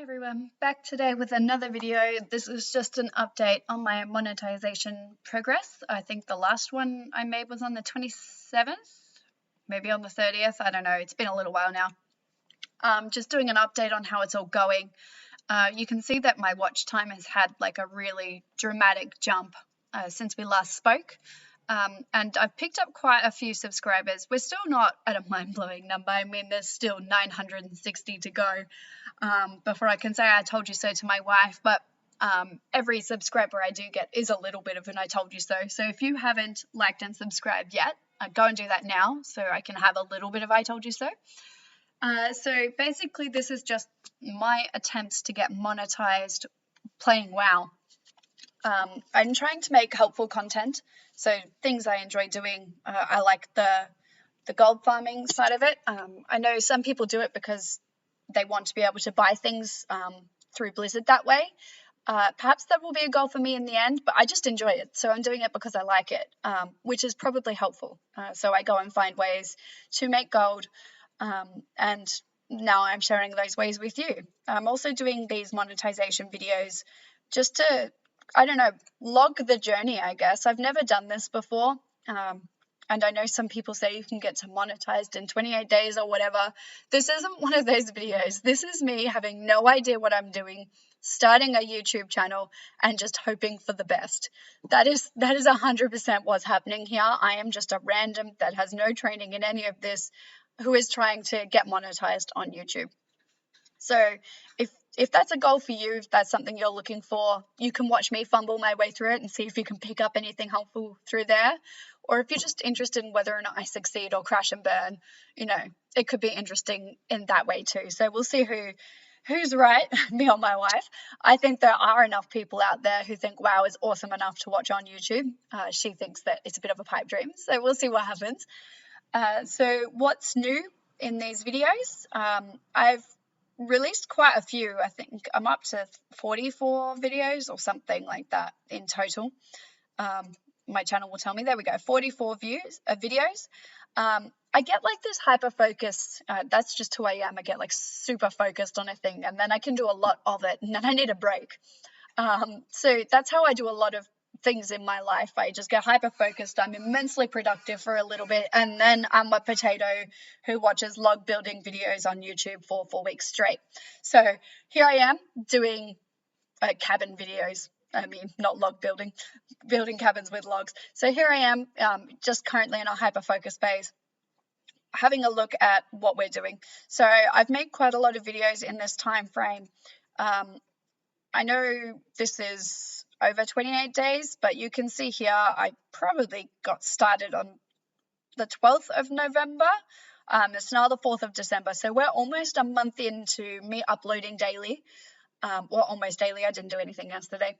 Hi everyone, back today with another video. This is just an update on my monetization progress. I think the last one I made was on the 27th, maybe on the 30th, I don't know, it's been a little while now. Just doing an update on how it's all going. You can see that my watch time has had like a really dramatic jump since we last spoke. And I've picked up quite a few subscribers. We're still not at a mind-blowing number. I mean, there's still 960 to go before I can say I told you so to my wife. But every subscriber I do get is a little bit of an I told you so. So if you haven't liked and subscribed yet, go and do that now so I can have a little bit of I told you so. So basically, this is just my attempts to get monetized playing WoW. I'm trying to make helpful content, so things I enjoy doing. I like the gold farming side of it. I know some people do it because they want to be able to buy things through Blizzard that way. Perhaps that will be a goal for me in the end, but I just enjoy it, so I'm doing it because I like it, which is probably helpful. So I go and find ways to make gold, and now I'm sharing those ways with you. I'm also doing these monetization videos just to, I don't know, log the journey, I guess. I've never done this before. And I know some people say you can get to monetized in 28 days or whatever. This isn't one of those videos. This is me having no idea what I'm doing, starting a YouTube channel and just hoping for the best. That is 100% what's happening here. I am just a random that has no training in any of this who is trying to get monetized on YouTube. So if that's a goal for you, if that's something you're looking for, you can watch me fumble my way through it and see if you can pick up anything helpful through there. Or if you're just interested in whether or not I succeed or crash and burn, you know, it could be interesting in that way too. So we'll see who's right, me or my wife. I think there are enough people out there who think WoW is awesome enough to watch on YouTube. She thinks that it's a bit of a pipe dream. So we'll see what happens. So what's new in these videos? I've released quite a few. I think I'm up to 44 videos or something like that in total. My channel will tell me. There we go, 44 videos. I get like this hyper focused. That's just who I am. I get like super focused on a thing, and then I can do a lot of it, and then I need a break. So that's how I do a lot of things in my life. I just get hyper focused. I'm immensely productive for a little bit, and then I'm a potato who watches log building videos on YouTube for 4 weeks straight. So here I am doing cabin videos. I mean, not log building cabins with logs. So here I am, just currently in a hyper focus phase, having a look at what we're doing. So I've made quite a lot of videos in this time frame. I know this is over 28 days, but you can see here I probably got started on the 12th of November. It's now the 4th of December, so we're almost a month into me uploading daily. Well, almost daily. I didn't do anything yesterday.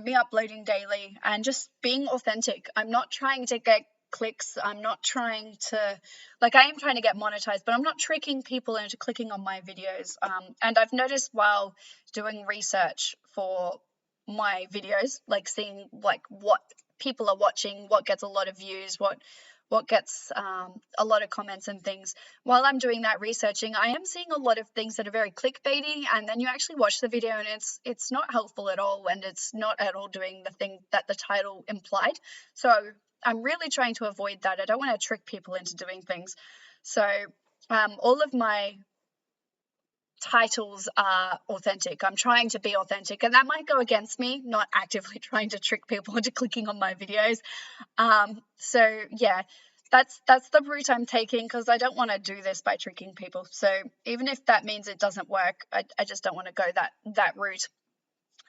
Me uploading daily and just being authentic. I'm not trying to get clicks. I'm not trying to, like, I am trying to get monetized, but I'm not tricking people into clicking on my videos. And I've noticed while doing research for my videos, like seeing like what people are watching, what gets a lot of views, what gets a lot of comments and things. While I'm doing that researching, I am seeing a lot of things that are very clickbaity, and then you actually watch the video and it's not helpful at all, and it's not at all doing the thing that the title implied. So I'm really trying to avoid that. I don't want to trick people into doing things. So all of my titles are authentic. I'm trying to be authentic, and that might go against me not actively trying to trick people into clicking on my videos. So yeah, that's the route I'm taking, because I don't want to do this by tricking people. So even if that means it doesn't work, I just don't want to go that route.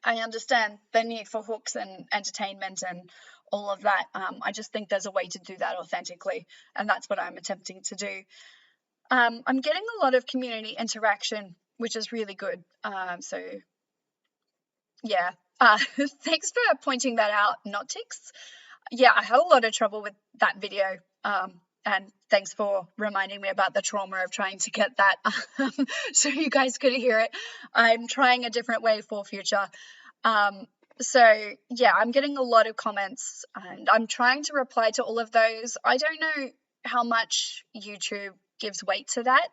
I understand the need for hooks and entertainment and all of that. I just think there's a way to do that authentically, and that's what I'm attempting to do. I'm getting a lot of community interaction, which is really good. So yeah, thanks for pointing that out, Notix. Yeah, I had a lot of trouble with that video. And thanks for reminding me about the trauma of trying to get that so you guys could hear it. I'm trying a different way for future. So yeah, I'm getting a lot of comments and I'm trying to reply to all of those. I don't know how much YouTube gives weight to that,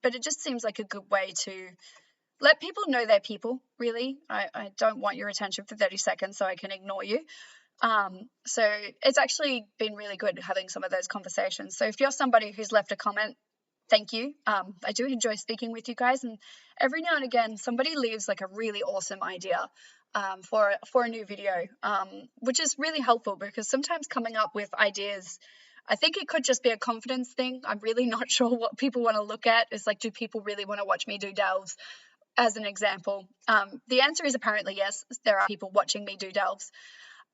but it just seems like a good way to let people know they're people, really. I don't want your attention for 30 seconds so I can ignore you. So it's actually been really good having some of those conversations. So if you're somebody who's left a comment, thank you. I do enjoy speaking with you guys, and every now and again somebody leaves like a really awesome idea for a new video, which is really helpful, because sometimes coming up with ideas, I think it could just be a confidence thing. I'm really not sure what people want to look at. It's like, do people really want to watch me do delves, as an example? The answer is apparently yes. There are people watching me do delves.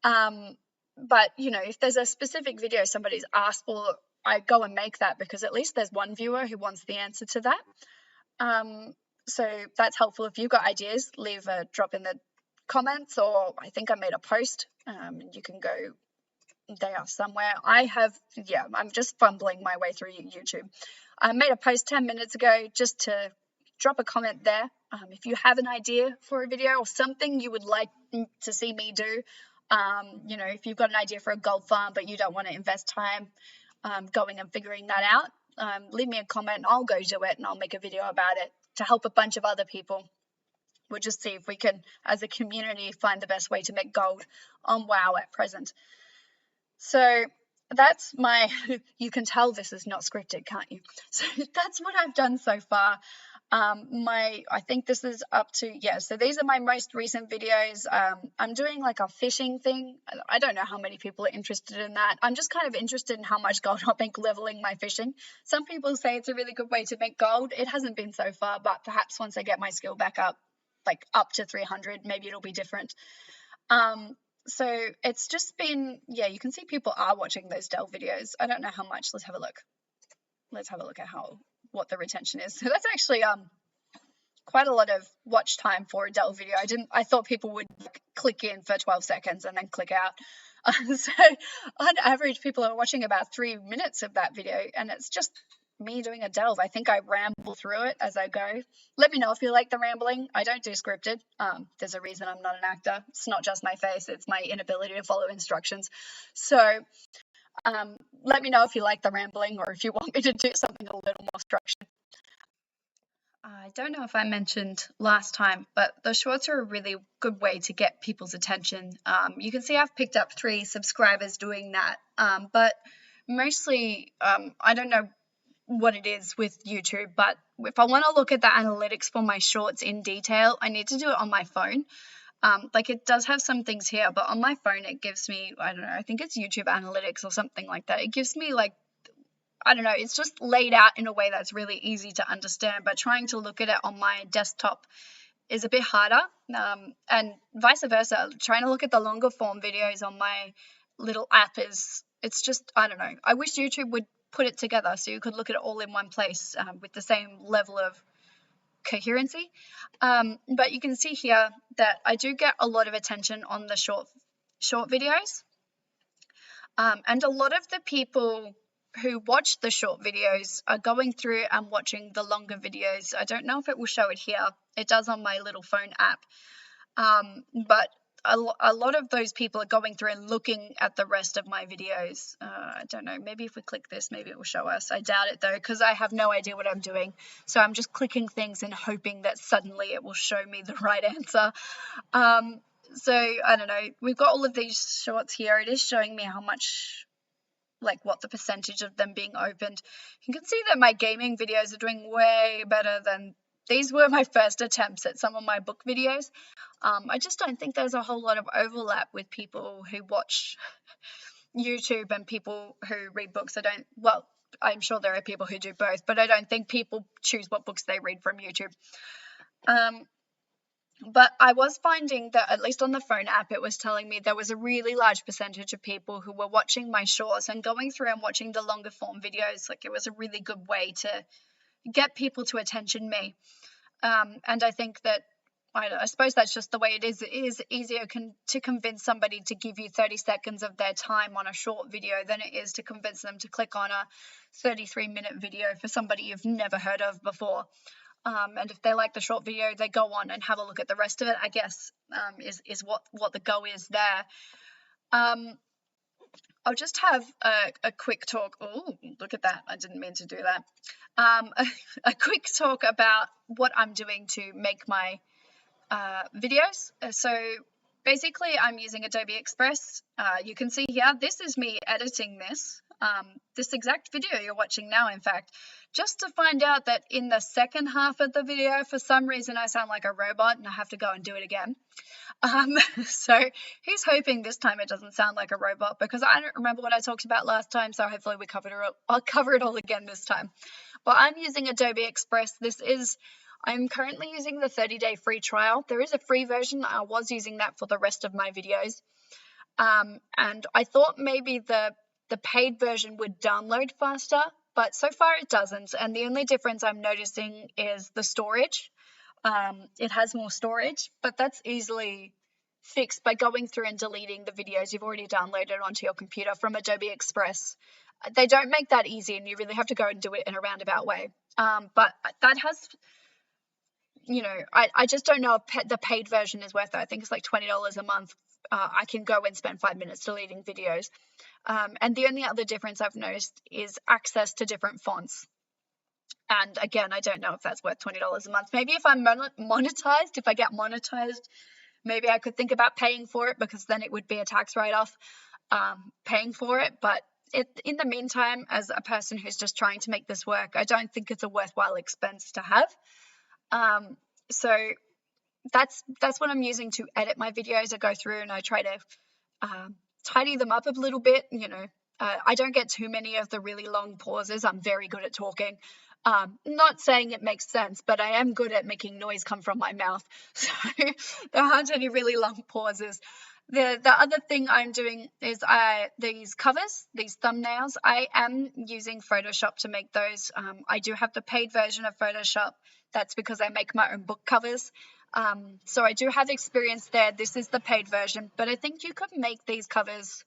But you know, if there's a specific video somebody's asked for, I go and make that, because at least there's one viewer who wants the answer to that. So that's helpful. If you've got ideas, leave a drop in the comments, or I think I made a post. You can go, they are somewhere. I'm just fumbling my way through YouTube. I made a post 10 minutes ago just to drop a comment there. If you have an idea for a video or something you would like to see me do, you know, if you've got an idea for a gold farm but you don't want to invest time going and figuring that out, leave me a comment and I'll go do it, and I'll make a video about it to help a bunch of other people. We'll just see if we can, as a community, find the best way to make gold on WoW at present. So that's my, you can tell this is not scripted, can't you? So that's what I've done so far. I think this is up to, so these are my most recent videos. I'm doing like a fishing thing. I don't know how many people are interested in that. I'm just kind of interested in how much gold I'll make leveling my fishing. Some people say it's a really good way to make gold. It hasn't been so far, but perhaps once I get my skill back up, like up to 300, maybe it'll be different. So it's just been, you can see people are watching those delve videos. I don't know how much. Let's have a look. Let's have a look at what the retention is. So that's actually quite a lot of watch time for a delve video. I thought people would click in for 12 seconds and then click out. So on average, people are watching about 3 minutes of that video, and it's just me doing a delve. I think I ramble through it as I go. Let me know if you like the rambling. I don't do scripted. There's a reason I'm not an actor. It's not just my face, it's my inability to follow instructions. So let me know if you like the rambling, or if you want me to do something a little more structured. I don't know if I mentioned last time, but the shorts are a really good way to get people's attention. You can see I've picked up 3 subscribers doing that, but mostly I don't know what it is with YouTube, but if I want to look at the analytics for my shorts in detail, I need to do it on my phone. Like, it does have some things here, but on my phone it gives me, I don't know, I think it's YouTube analytics or something like that. It gives me, like, I don't know, it's just laid out in a way that's really easy to understand, but trying to look at it on my desktop is a bit harder, and vice versa. Trying to look at the longer form videos on my little app it's just, I don't know. I wish YouTube would put it together so you could look at it all in one place with the same level of coherency. But you can see here that I do get a lot of attention on the short videos, and a lot of the people who watch the short videos are going through and watching the longer videos. I don't know if it will show it here. It does on my little phone app, but a lot of those people are going through and looking at the rest of my videos. I don't know, maybe if we click this, maybe it will show us. I doubt it though, because I have no idea what I'm doing. So I'm just clicking things and hoping that suddenly it will show me the right answer. So I don't know, we've got all of these shorts here. It is showing me how much, like, what the percentage of them being opened. You can see that my gaming videos are doing way better than, these were my first attempts at some of my book videos. I just don't think there's a whole lot of overlap with people who watch YouTube and people who read books. I'm sure there are people who do both, but I don't think people choose what books they read from YouTube. But I was finding that, at least on the phone app, it was telling me there was a really large percentage of people who were watching my shorts and going through and watching the longer form videos. Like, it was a really good way to get people to attention me. And I think that, I suppose that's just the way it is. It is easier to convince somebody to give you 30 seconds of their time on a short video than it is to convince them to click on a 33-minute video for somebody you've never heard of before. And if they like the short video, they go on and have a look at the rest of it, I guess, is what the go is there. I'll just have a quick talk. Oh, look at that. I didn't mean to do that. A quick talk about what I'm doing to make my videos. So basically I'm using Adobe Express. You can see here, this is me editing this exact video you're watching now, in fact, just to find out that in the second half of the video, for some reason I sound like a robot and I have to go and do it again. So he's hoping this time it doesn't sound like a robot, because I don't remember what I talked about last time, so hopefully I'll cover it all again this time. But I'm using Adobe Express. I'm currently using the 30-day free trial. There is a free version. I was using that for the rest of my videos. And I thought maybe the paid version would download faster, but so far it doesn't. And the only difference I'm noticing is the storage. It has more storage, but that's easily fixed by going through and deleting the videos you've already downloaded onto your computer from Adobe Express. They don't make that easy, and you really have to go and do it in a roundabout way. But that has, you know, I just don't know if the paid version is worth it. I think it's like $20 a month. I can go and spend 5 minutes deleting videos. And the only other difference I've noticed is access to different fonts. And again, I don't know if that's worth $20 a month. Maybe if I'm monetized, if I get monetized, maybe I could think about paying for it, because then it would be a tax write-off paying for it. But in the meantime, as a person who's just trying to make this work, I don't think it's a worthwhile expense to have. So that's what I'm using to edit my videos. I go through and I try to tidy them up a little bit. You know, I don't get too many of the really long pauses. I'm very good at talking. Not saying it makes sense, but I am good at making noise come from my mouth. So there aren't any really long pauses. The other thing I'm doing is these covers, these thumbnails, I am using Photoshop to make those. I do have the paid version of Photoshop. That's because I make my own book covers. So I do have experience there. This is the paid version, but I think you could make these covers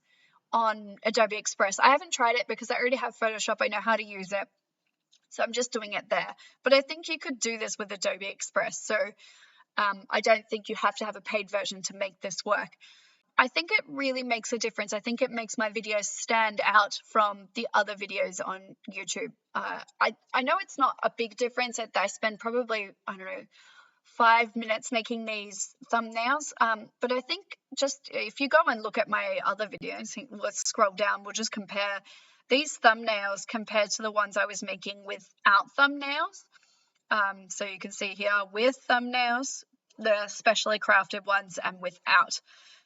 on Adobe Express. I haven't tried it because I already have Photoshop. I know how to use it. So I'm just doing it there. But I think you could do this with Adobe Express. So I don't think you have to have a paid version to make this work. I think it really makes a difference. I think it makes my videos stand out from the other videos on YouTube. I know it's not a big difference. I spend probably, I don't know, 5 minutes making these thumbnails. But I think just if you go and look at my other videos, let's scroll down, we'll just compare these thumbnails compared to the ones I was making without thumbnails. So you can see here with thumbnails, the specially crafted ones, and without.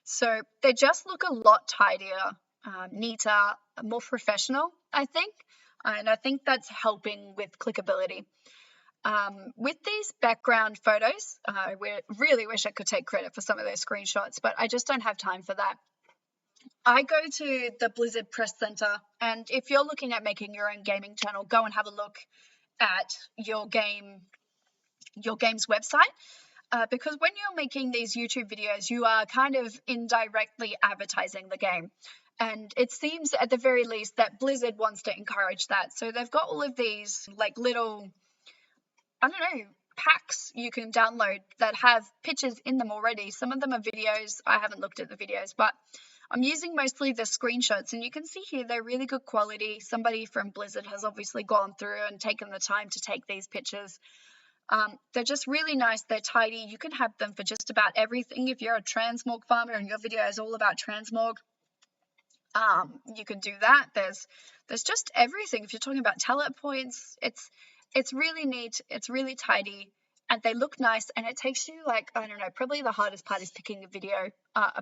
So they just look a lot tidier, neater, more professional, I think. And I think that's helping with clickability. With these background photos, I really wish I could take credit for some of those screenshots, but I just don't have time for that. I go to the Blizzard Press Center, and if you're looking at making your own gaming channel, go and have a look at your game's website, because when you're making these YouTube videos, you are kind of indirectly advertising the game. And it seems at the very least that Blizzard wants to encourage that. So they've got all of these like little, I don't know, packs you can download that have pictures in them already. Some of them are videos. I haven't looked at the videos, but I'm using mostly the screenshots, and you can see here they're really good quality. Somebody from Blizzard has obviously gone through and taken the time to take these pictures. They're just really nice. They're tidy. You can have them for just about everything. If you're a transmog farmer and your video is all about transmog, you can do that. There's just everything. If you're talking about talent points, it's really neat. It's really tidy, and they look nice. And it takes you, like, I don't know, probably the hardest part is picking a video,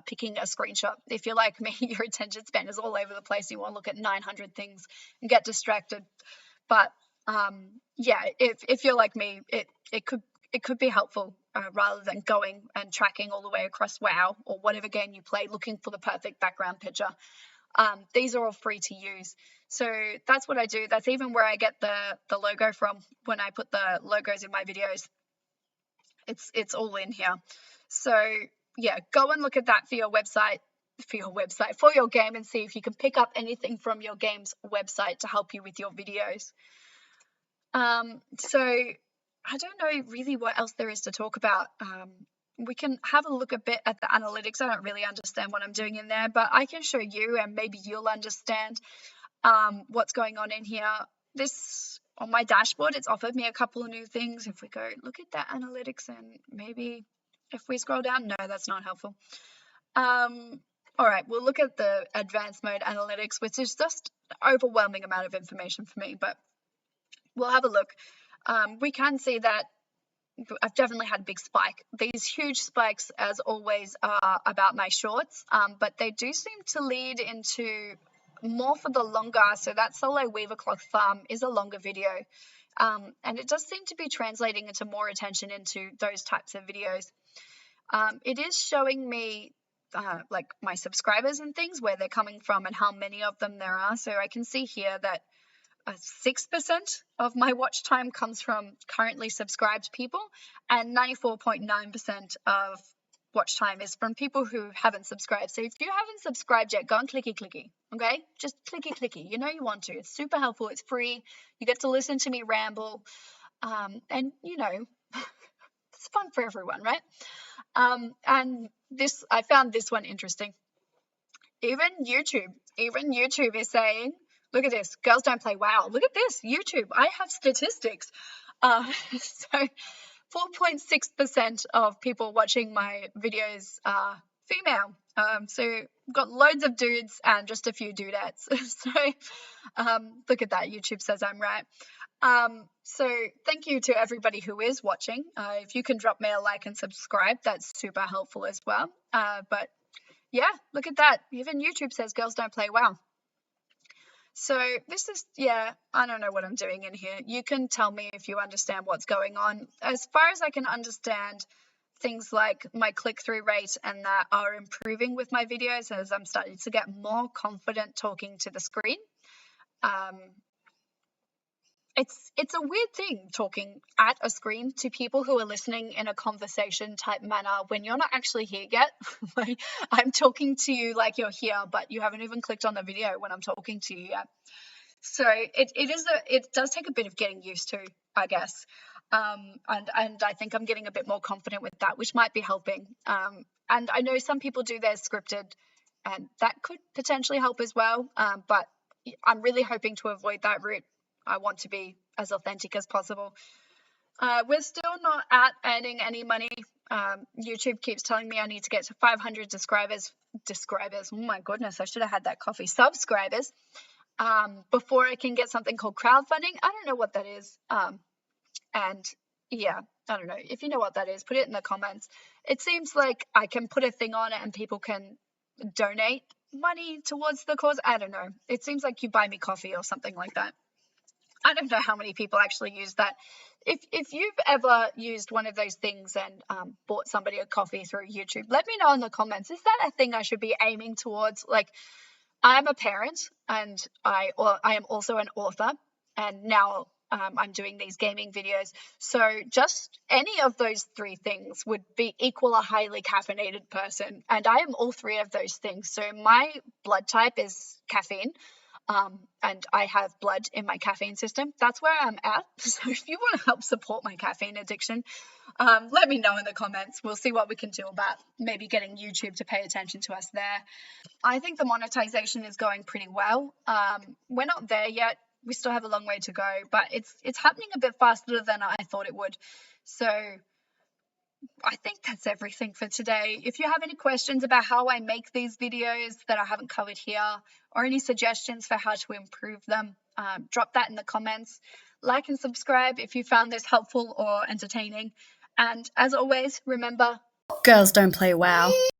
picking a screenshot. If you're like me, your attention span is all over the place. You want to look at 900 things and get distracted. But yeah, if you're like me, it could be helpful rather than going and tracking all the way across WoW or whatever game you play, looking for the perfect background picture. These are all free to use. So that's what I do. That's even where I get the logo from when I put the logos in my videos. It's all in here. So yeah, go and look at that for your game, and see if you can pick up anything from your game's website to help you with your videos. So I don't know really what else there is to talk about. we can have a look a bit at the analytics. I don't really understand what I'm doing in there, but I can show you and maybe you'll understand what's going on in here. This, on my dashboard, it's offered me a couple of new things. If we go look at that analytics, and maybe if we scroll down, no, that's not helpful. All right, we'll look at the advanced mode analytics, which is just an overwhelming amount of information for me, but we'll have a look. We can see that I've definitely had a big spike. These huge spikes, as always, are about my shorts, but they do seem to lead into more for the longer. So that solo weaver cloth farm is a longer video, and it does seem to be translating into more attention into those types of videos. It is showing me like my subscribers and things, where they're coming from and how many of them there are. So I can see here that 6% of my watch time comes from currently subscribed people, and 94.9% of watch time is from people who haven't subscribed. So if you haven't subscribed yet, go and clicky, okay? Just clicky. You know you want to. It's super helpful. It's free. You get to listen to me ramble, and you know, it's fun for everyone, right? And this, I found this one interesting. Even YouTube is saying, look at this, girls don't play WoW. Look at this, YouTube. I have statistics. So 4.6% of people watching my videos are female. So got loads of dudes and just a few dudettes. So look at that, YouTube says I'm right. So thank you to everybody who is watching. If you can drop me a like and subscribe, that's super helpful as well. But yeah, look at that. Even YouTube says girls don't play WoW. So this is, yeah, I don't know what I'm doing in here. You can tell me if you understand what's going on. As far as I can understand, things like my click-through rate and that are improving with my videos as I'm starting to get more confident talking to the screen. It's a weird thing talking at a screen to people who are listening in a conversation type manner when you're not actually here yet. Like, I'm talking to you like you're here, but you haven't even clicked on the video when I'm talking to you yet. So it does take a bit of getting used to, I guess. And I think I'm getting a bit more confident with that, which might be helping. And I know some people do their scripted, and that could potentially help as well. But I'm really hoping to avoid that route. I want to be as authentic as possible. We're still not at earning any money. YouTube keeps telling me I need to get to 500 subscribers. Oh my goodness, I should have had that coffee. Subscribers. Before I can get something called crowdfunding. I don't know what that is. And yeah, I don't know. If you know what that is, put it in the comments. It seems like I can put a thing on it and people can donate money towards the cause. I don't know. It seems like you buy me coffee or something like that. I don't know how many people actually use that. If you've ever used one of those things and bought somebody a coffee through YouTube, let me know in the comments. Is that a thing I should be aiming towards? Like, I'm a parent and I am also an author, and now I'm doing these gaming videos. So just any of those three things would be equal a highly caffeinated person. And I am all three of those things. So my blood type is caffeine. And I have blood in my caffeine system. That's where I'm at. So if you want to help support my caffeine addiction, let me know in the comments. We'll see what we can do about maybe getting YouTube to pay attention to us there. I think the monetization is going pretty well. We're not there yet. We still have a long way to go, but it's happening a bit faster than I thought it would. So I think that's everything for today. If you have any questions about how I make these videos that I haven't covered here, or any suggestions for how to improve them, drop that in the comments. Like and subscribe if you found this helpful or entertaining. And as always, remember, girls don't play WoW.